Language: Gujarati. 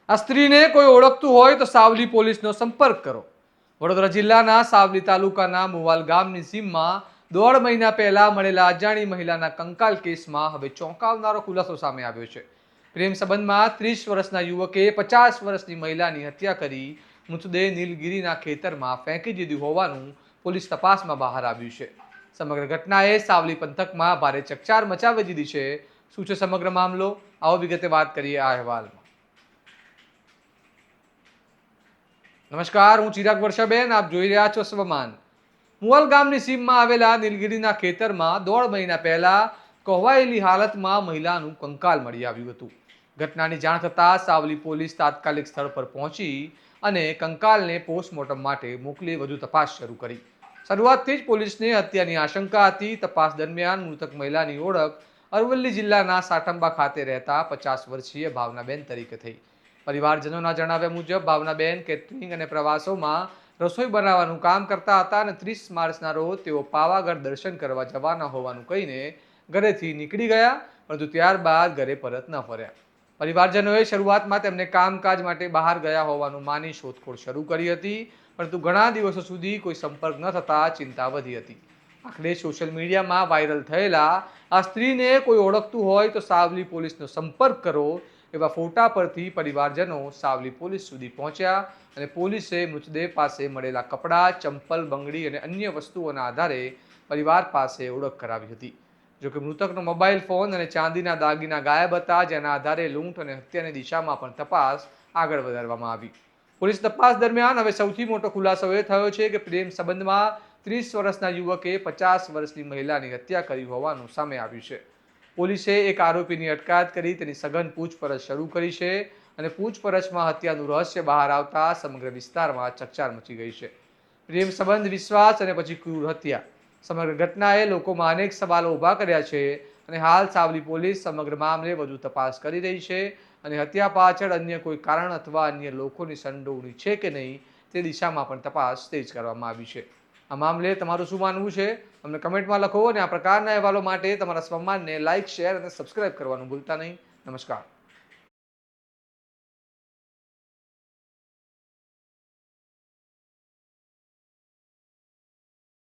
આ સ્ત્રીને કોઈ ઓળખતું હોય તો સાવલી પોલીસનો સંપર્ક કરો. વડોદરા જિલ્લાના સાવલી તાલુકાના મુવાલ ગામની સીમમાં 1.5 મહિના પહેલા મળેલા અજાણી મહિલાના કંકાલ કેસમાં હવે ચોંકાવનારો ખુલાસો સામે આવ્યો છે. પ્રેમ સંબંધમાં 30 વર્ષના યુવકે 50 વર્ષની મહિલાની હત્યા કરી મૃતદેહ નીલગીરીના ખેતરમાં ફેંકી દીધું હોવાનું પોલીસ તપાસમાં બહાર આવ્યું છે. સમગ્ર ઘટનાએ સાવલી પંથકમાં ભારે ચકચાર મચાવી દીધી છે. શું છે સમગ્ર મામલો, આવો વિગતે વાત કરીએ આ અહેવાલમાં. નમસ્કાર, હું ચિરાગ વર્ષાબેન, આપ જોઈ રહ્યા છો સ્વમાન. મુવાલ ગામની સીમમાં આવેલા નીલગીરીના ખેતરમાં 1.5 મહિના પહેલા કોહવાયેલી હાલતમાં મહિલાનું કંકાલ મળી આવ્યું હતું. ઘટનાની જાણ થતાં સાવલી પોલીસ તાત્કાલિક સ્થળ પર પહોંચી અને કંકાલને પોસ્ટમોર્ટમ માટે મોકલી વધુ તપાસ શરૂ કરી. શરૂઆતથી જ પોલીસને હત્યાની આશંકા હતી. તપાસ દરમિયાન મૃતક મહિલાની ઓળખ અરવલ્લી જિલ્લાના સાઠંબા ખાતે રહેતા 50 વર્ષીય ભાવનાબેન તરીકે થઈ. પરિવારજનોના જણાવ્યા મુજબ ભાવનાબેન કેટરિંગ અને પ્રવાસોમાં રસોઈ બનાવવાનું કામ કરતા હતા અને 30 માર્ચના રોજ તેઓ પાવાગઢ દર્શન કરવા જવાના હોવાનું કહીને ઘરેથી નીકળી ગયા, પરંતુ ત્યારબાદ ઘરે પરત ન ફર્યા. પરિવારજનોએ શરૂઆતમાં તેમને કામકાજ માટે બહાર ગયા હોવાનું માની શોધખોળ શરૂ કરી હતી, પરંતુ ઘણા દિવસો સુધી કોઈ સંપર્ક ન થતા ચિંતા વધી હતી. આખરે સોશિયલ મીડિયામાં વાયરલ થયેલા આ સ્ત્રીને કોઈ ઓળખતું હોય તો સાવલી પોલીસનો સંપર્ક કરો એવા ફોટા પરથી પરિવારજનો સાવલી પોલીસ સુધી પહોંચ્યા અને પોલીસે મૃતદેહ પાસે મળેલા કપડાં, ચંપલ, બંગડી અને અન્ય વસ્તુઓના આધારે પરિવાર પાસે ઓળખ કરાવી હતી. જોકે મૃતકનો મોબાઈલ ફોન અને ચાંદીના દાગીના ગાયબ હતા, જેના આધારે લૂંટ અને હત્યાની દિશામાં પણ તપાસ આગળ વધારવામાં આવી. પોલીસ તપાસ દરમિયાન હવે સૌથી મોટો ખુલાસો એ થયો છે કે પ્રેમ સંબંધમાં 30 વર્ષના યુવકે 50 વર્ષની મહિલાની હત્યા કરી હોવાનું સામે આવ્યું છે. પોલીસે એક આરોપીની અટકાયત કરી તેની સઘન પૂછપરછ શરૂ કરી છે અને પૂછપરછમાં હત્યાનું રહસ્ય બહાર આવતા સમગ્ર વિસ્તારમાં ચકચાર મચી ગઈ છે. પ્રેમ સંબંધ, વિશ્વાસ અને પછી ક્રૂર હત્યા, સમગ્ર ઘટનાએ લોકોમાં અનેક સવાલો ઊભા કર્યા છે અને હાલ સાવલી પોલીસ સમગ્ર મામલે વધુ તપાસ કરી રહી છે અને હત્યા પાછળ અન્ય કોઈ કારણ અથવા અન્ય લોકોની સંડોવણી છે કે નહીં તે દિશામાં પણ તપાસ તેજ કરવામાં આવી છે. આ મામલે તમારું શું માનવું છે અમને કમેન્ટમાં લખો અને આ પ્રકારના અહેવાલો માટે તમારા સ્વમાનને લાઇક, શેર અને સબસ્ક્રાઇબ કરવાનું ભૂલતા નહીં. નમસ્કાર.